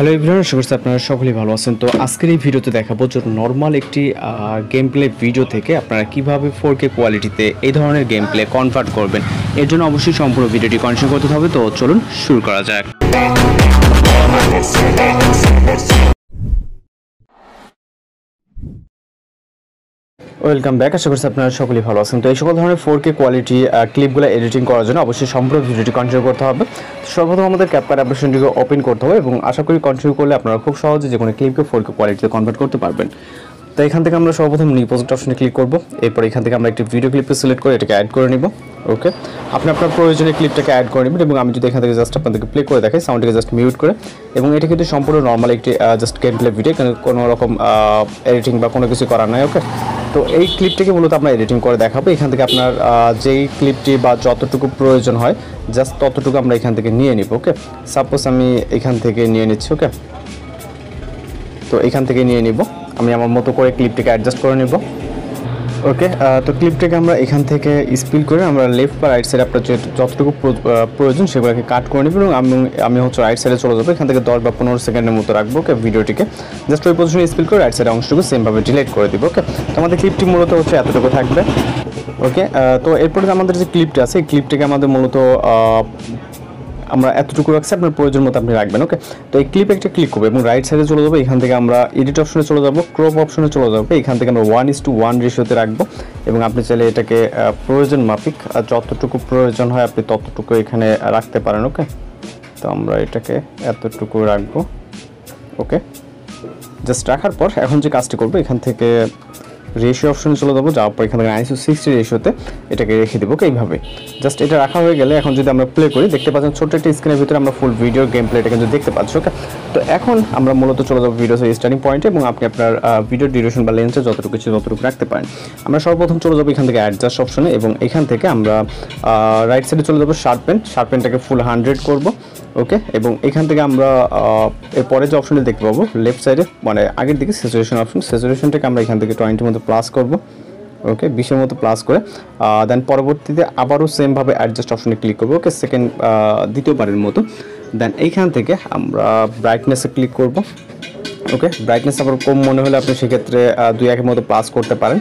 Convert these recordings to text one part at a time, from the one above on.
Hello everyone, আশা করছি আপনারা সকলেই ভালো আছেন। তো আজকের এই ভিডিওতে দেখাবো যে নর্মাল একটি গেম প্লে ভিডিও থেকে আপনারা কিভাবে 4K কোয়ালিটিতে এই ধরনের গেম প্লে কনভার্ট করবেন। এর জন্য অবশ্যই সম্পূর্ণ ভিডিওটি কন্টিনিউ করতে হবে। তো চলুন শুরু করা যাক। ওয়েলকাম ব্যাক, আশা করছি আপনারা সকলেই ভালো আছেন। তো এই সকল ধরনের 4K কোয়ালিটি ক্লিপগুলো এডিটিং করার জন্য অবশ্যই সম্পূর্ণ ভিডিওটি কন্টিনিউ করতে হবে। সর্বপ্রথম আমাদের ক্যাপকাট অ্যাপ্লিকেশনটিকে ওপেন করতে হবে এবং আশা করি কন্টিনিউ করলে আপনারা খুব সহজে যে কোনো ক্লিপকে 4K কোয়ালিটিতে কনভার্ট করতে পারবেন। তো এখান থেকে আমরা সর্বপ্রথম নিউ প্রজেক্ট অপশনে ক্লিক করব। এরপর এখান থেকে আমরা একটি ভিডিও ক্লিপকে সিলেক্ট করে এটাকে অ্যাড করে নিব। ওকে, আপনি আপনার প্রয়োজনীয় ক্লিপটাকে অ্যাড করে নেবেন এবং আমি যদি এখান থেকে জাস্ট আপনাদেরকে প্লে করে দেখাই, সাউন্ডটাকে জাস্ট মিউট করে। এবং এটা কিন্তু সম্পূর্ণ নর্মাল একটি জাস্ট গেম প্লে ভিডিও, কোনো রকম এডিটিং বা কোনো কিছু করার নাই। ওকে, তো এই ক্লিপটিকে মূলত আমরা এডিটিং করে দেখাবো। এখান থেকে আপনার যেই ক্লিপটি বা যতটুকু প্রয়োজন হয় জাস্ট ততটুকু আমরা এখান থেকে নিয়ে নিব। ওকে, সাপোজ আমি এখান থেকে নিয়ে নিচ্ছি। ওকে, তো এখান থেকে নিয়ে নিব, আমি আমার মতো করে ক্লিপটিকে অ্যাডজাস্ট করে নেব। ওকে, তো ক্লিপটাকে আমরা এখান থেকে স্পিল করে আমরা লেফট বা রাইট সাইডে আপনার যতটুকু প্রয়োজন সেগুলোকে কাট করে নেব এবং আমি হচ্ছে রাইট সাইডে চলে যাবো। এখান থেকে 10 বা 15 সেকেন্ডের মতো রাখবো। ওকে, ভিডিওটিকে জাস্ট ওই পজিশনে স্পিল করে রাইট সাইডে অংশটুকু সেমভাবে ডিলিট করে দিব। ওকে, তো আমাদের ক্লিপটি মূলত হচ্ছে এতটুকু থাকবে। ওকে, তো এরপরে আমাদের যে ক্লিপটা আছে এই ক্লিপটাকে আমাদের মূলত আমরা এতটুকু রাখছি, আপনার প্রয়োজন মতো আপনি রাখবেন। ওকে, তো এই ক্লিপ একটা ক্লিক করবো এবং রাইট সাইডে চলে যাবো। এখান থেকে আমরা এডিট অপশনে চলে যাবো, ক্রপ অপশনে চলে যাবো। এখান থেকে আমরা 1:1 রেশিওতে রাখবো এবং আপনি চাইলে এটাকে প্রয়োজন মাফিক যতটুকু প্রয়োজন হয় আপনি ততটুকু এখানে রাখতে পারেন। ওকে, তো আমরা এটাকে এতটুকু রাখবো। ওকে, জাস্ট রাখার পর এখন যে কাজটি করবো এখান থেকে রেশিও অপশনে চলে যাবো, যাওয়ার পর এখান থেকে 9:60 রেশিওতে এটাকে রেখে দেবো। এইভাবে জাস্ট এটা রাখা হয়ে গেলে এখন যদি আমরা প্লে করি দেখতে পাচ্ছেন ছোট্ট একটা স্ক্রিনের ভিতরে আমরা ফুল ভিডিও গেম প্লেটা কিন্তু দেখতে পাচ্ছি। ওকে, তো এখন আমরা মূলত চলে যাবো ভিডিওর স্টার্টিং পয়েন্টে এবং আপনি আপনার ভিডিও ডিউরেশন বা লেন্সে যতটুকু রাখতে পারেন। আমরা সর্বপ্রথম চলে যাবো এখান থেকে অ্যাডজাস্ট অপশনে এবং এখান থেকে আমরা রাইট সাইডে চলে যাবো শার্পেনটাকে ফুল 100 করব। ওকে, এবং এখান থেকে আমরা এরপরে যে অপশনটি দেখতে পাবো লেফট সাইডে মানে আগের দিকে স্যাচুরেশন অপশন, স্যাচুরেশনটাকে আমরা এখান থেকে 20 মতো প্লাস করব। ওকে, 20-এর মতো প্লাস করে দেন পরবর্তীতে আবারও সেমভাবে অ্যাডজাস্ট অপশনে ক্লিক করবো। ওকে, দ্বিতীয়বারের মতো দেন এইখান থেকে আমরা ব্রাইটনেসে ক্লিক করব। ওকে, ব্রাইটনেস আবার কম মনে হলে আপনি সেক্ষেত্রে 2-1-এর মতো প্লাস করতে পারেন,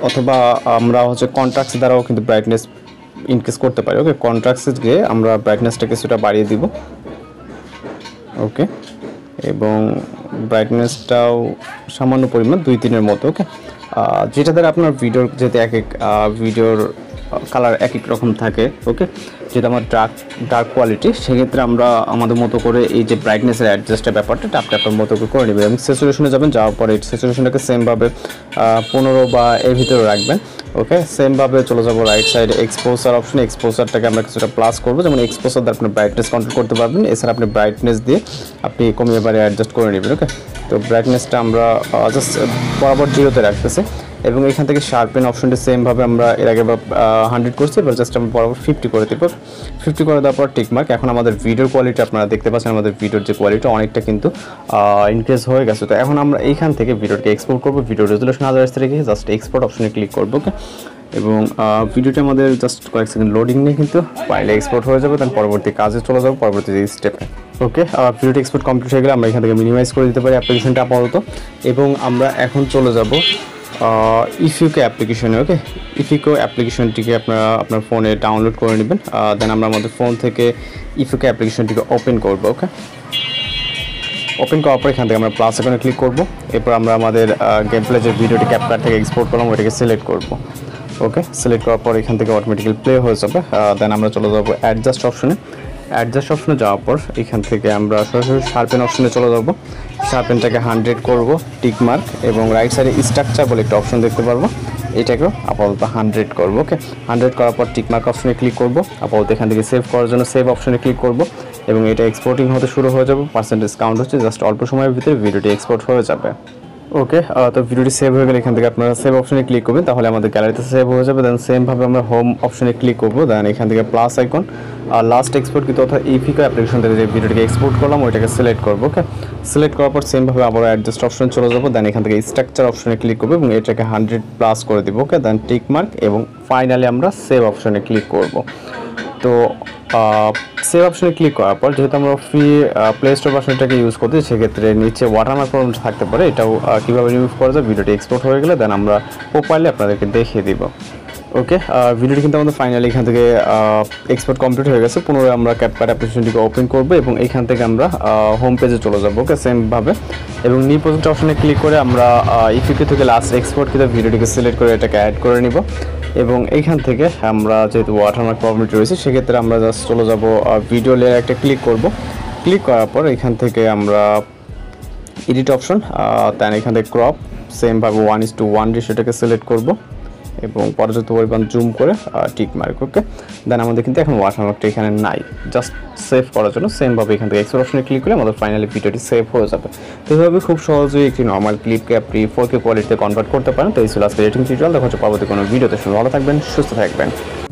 অথবা আমরা হচ্ছে কন্ট্রাস্ট দ্বারাও কিন্তু ব্রাইটনেস ইনক্রিজ করতে পারি। ওকে, কন্ট্রাস্টে গিয়ে আমরা ব্রাইটনেসটা কিছুটা বাড়িয়ে দিব। ওকে, এবং ব্রাইটনেসটাও সামান্য পরিমাণ 2-3-এর মতো। ওকে, যেটা দ্বারা আপনার ভিডিওর যেতে ভিডিওর কালার এক এক রকম থাকে। ওকে, যেটা আমার ডার্ক কোয়ালিটি সেক্ষেত্রে আমরা আমাদের মতো করে এই যে ব্রাইটনেসের অ্যাডজাস্টের ব্যাপারটা আপনি আপনার মতো করে নেবেন এবং স্যাচুরেশনে যাবেন, যাওয়ার পরে স্যাচুরেশনটাকে সেমভাবে 15 বা এর ভিতরে রাখবেন। ওকে, সেমভাবে চলে যাবো রাইট সাইডে এক্সপোজার অপশনে, এক্সপোজারটাকে আমরা কিছুটা প্লাস করবো, যেমন এক্সপোজার দিয়ে আপনার ব্রাইটনেস কন্ট্রোল করতে পারবেন। এছাড়া আপনি ব্রাইটনেস দিয়ে আপনি কমিয়ে বাড়িয়ে অ্যাডজাস্ট করে নেবেন। ওকে, তো ব্রাইটনেসটা আমরা জাস্ট বরাবর 0-তে রাখতেছি এবং এখান থেকে শার্পেন অপশনটি সেমভাবে আমরা এর আগে 100 করছি, এবার জাস্ট আমরা বরাবর 50 করে দেবো। 50 করে দেওয়ার পর টিকমার্ক। এখন আমাদের ভিডিওর কোয়ালিটি আপনারা দেখতে পাচ্ছেন, আমাদের ভিডিওর যে কোয়ালিটি অনেকটা কিন্তু ইনক্রিজ হয়ে গেছে। তো এখন আমরা এইখান থেকে ভিডিওটাকে এক্সপোর্ট করবো। ভিডিও রেজুলেশন 1080 রেখে জাস্ট এক্সপোর্ট অপশনে ক্লিক করবো। ওকে, এবং ভিডিওটি আমাদের জাস্ট কয়েক সেকেন্ড লোডিং নিয়ে কিন্তু ফাইলে এক্সপোর্ট হয়ে যাবে। দেন পরবর্তী কাজে চলে যাবো, পরবর্তী স্টেপে। ওকে, ভিডিওটি এক্সপোর্ট কমপ্লিট হয়ে গেলে আমরা এখান থেকে মিনিমাইজ করে দিতে পারি অ্যাপ্লিকেশনটা আপাতত এবং আমরা এখন চলে যাব ইফিকো অ্যাপ্লিকেশনে। ওকে, ইফিকো অ্যাপ্লিকেশনটিকে আপনার ফোনে ডাউনলোড করে নেবেন। দেন আমরা আমাদের ফোন থেকে ইফিকো অ্যাপ্লিকেশনটিকে ওপেন করব। ওকে, ওপেন করার পর এখান থেকে আমরা প্লাস আইকনে ক্লিক করব। এরপর আমরা আমাদের গেম প্লে যে ভিডিওটি ক্যাপকাট থেকে এক্সপোর্ট করলাম ওইটাকে সিলেক্ট করব। ওকে, সিলেক্ট করার পর এখান থেকে অটোমেটিক্যালি প্লে হয়ে যাবে। দেন আমরা চলে যাব অ্যাডজাস্ট অপশনে। অ্যাডজাস্ট অপশনে যাওয়ার পর এখান থেকে আমরা সরাসরি শার্পেন অপশনে চলে যাব। শার্পেনটাকে 100 করব, টিকমার্ক, এবং রাইট সাইডে স্ট্রাকচার বলে একটা অপশন দেখতে পারবো, এটাকেও আপাতত 100 করব। ওকে, 100 করার পর টিকমার্ক অপশনে ক্লিক করব। আপাতত এখান থেকে সেভ করার জন্য সেভ অপশনে ক্লিক করব এবং এটা এক্সপোর্টিং হতে শুরু হয়ে যাবে। পার্সেন্টেজ কাউন্ট হচ্ছে, জাস্ট অল্প সময়ের ভিতরে ভিডিওটি এক্সপোর্ট হয়ে যাবে। ওকে, তো ভিডিওটি সেভ হয়ে গেলে এখান থেকে আপনারা সেভ অপশনে ক্লিক করবেন, তাহলে আমাদের গ্যালারিতে সেভ হয়ে যাবে। দেন সেমভাবে আমরা হোম অপশনে ক্লিক করবো। দেন এখান থেকে প্লাস আইকন লাস্ট এক্সপোর্ট কিন্তু অর্থাৎ ইফিকো অ্যাপ্লিকেশন থেকে যে ভিডিওটিকে এক্সপোর্ট করলাম ওইটাকে সিলেক্ট করবো। ওকে, সিলেক্ট করার পর সেমভাবে আবার অ্যাডজাস্ট অপশনে চলে যাবো। দেন এখান থেকে স্ট্রাকচার অপশনে ক্লিক করবো এবং এটাকে 100 প্লাস করে দিব। ওকে, দেন টিকমার্ক এবং ফাইনালি আমরা সেভ অপশনে ক্লিক করব। তো সেভ অপশনে ক্লিক করার পর যেহেতু আমরা ফ্রি প্লে স্টোর ভার্সনটাকে ইউজ করতে, সেক্ষেত্রে নিচে ওয়াটারমার্ক প্রবলেম থাকতে পারে, এটাও কীভাবে রিমুভ করা যায়, ভিডিওটি এক্সপোর্ট হয়ে গেলে দেন আমরা প্রপারলি আপনাদেরকে দেখিয়ে দিব। ওকে, ভিডিওটি কিন্তু আমাদের ফাইনালি এখান থেকে এক্সপোর্ট কমপ্লিট হয়ে গেছে। পুনরায় আমরা ক্যাপকাট অ্যাপ্লিকেশনটিকে ওপেন করবো এবং এইখান থেকে আমরা হোম পেজে চলে যাবো। ওকে, সেমভাবে এবং নিউ প্রজেক্ট অপশনে ক্লিক করে আমরা ইফিকে থেকে লাস্ট এক্সপোর্ট কিন্তু ভিডিওটিকে সিলেক্ট করে এটাকে অ্যাড করে নিব এবং এইখান থেকে আমরা যেহেতু ওয়াটারমার্ক প্রবলেমটি রয়েছে, সেক্ষেত্রে আমরা জাস্ট চলে যাব ভিডিও লেয়ার একটা ক্লিক করব। ক্লিক করার পর এখান থেকে আমরা এডিট অপশন দেন এখান থেকে ক্রপ সেমভাবে 1:1 রেশিওটাকে সিলেক্ট করব এবং পর্যাপ্ত পরিমাণ জুম করে টিক মার্ক। ওকে, দেন আমাদের কিন্তু এখন ওয়াটারমার্কটা এখানে নাই। জাস্ট সেভ করার জন্য সেমভাবে এখান থেকে এক্সপোর্ট অপশনে ক্লিক করে আমাদের ফাইনালি ভিডিওটি সেভ হয়ে যাবে। তো এইভাবে খুব সহজেই একটি নর্মাল ক্লিপকে আপনি 4K কোয়ালিটিতে কনভার্ট করতে পারেন। তো এই ছিল আজকে এডিটিং টিউটোরিয়াল। দেখা হচ্ছে পরবর্তী কোনো ভিডিওতে। ভালো থাকবেন, সুস্থ থাকবেন।